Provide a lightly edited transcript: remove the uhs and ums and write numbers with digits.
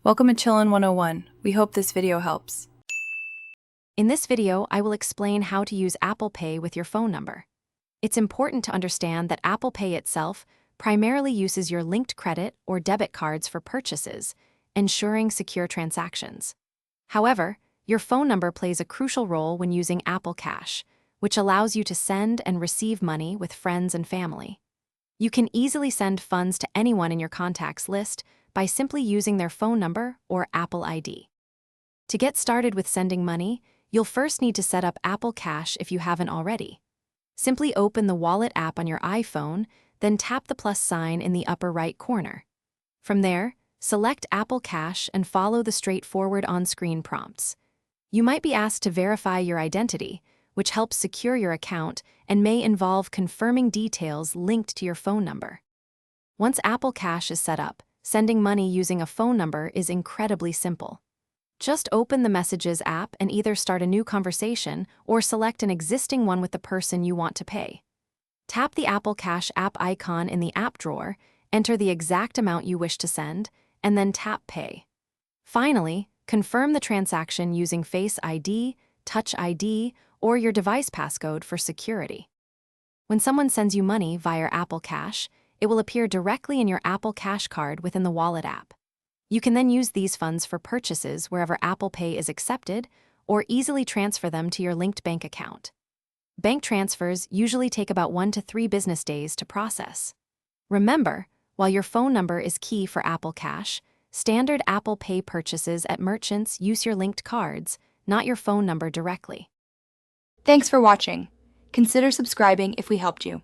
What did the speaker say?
Welcome to Chillin' 101. We hope this video helps. In this video, I will explain how to use Apple Pay with your phone number. It's important to understand that Apple Pay itself primarily uses your linked credit or debit cards for purchases, ensuring secure transactions. However, your phone number plays a crucial role when using Apple Cash, which allows you to send and receive money with friends and family. You can easily send funds to anyone in your contacts list by simply using their phone number or Apple ID. To get started with sending money, you'll first need to set up Apple Cash if you haven't already. Simply open the Wallet app on your iPhone, then tap the plus sign in the upper right corner. From there, select Apple Cash and follow the straightforward on-screen prompts. You might be asked to verify your identity, which helps secure your account and may involve confirming details linked to your phone number. Once Apple Cash is set up, sending money using a phone number is incredibly simple. Just open the Messages app and either start a new conversation or select an existing one with the person you want to pay. Tap the Apple Cash app icon in the app drawer, enter the exact amount you wish to send, and then tap Pay. Finally, confirm the transaction using Face ID, Touch ID, or your device passcode for security. When someone sends you money via Apple Cash, it will appear directly in your Apple Cash card within the Wallet app. You can then use these funds for purchases wherever Apple Pay is accepted, or easily transfer them to your linked bank account. Bank transfers usually take about 1 to 3 business days to process. Remember, while your phone number is key for Apple Cash, standard Apple Pay purchases at merchants use your linked cards, not your phone number directly. Thanks for watching. Consider subscribing if we helped you.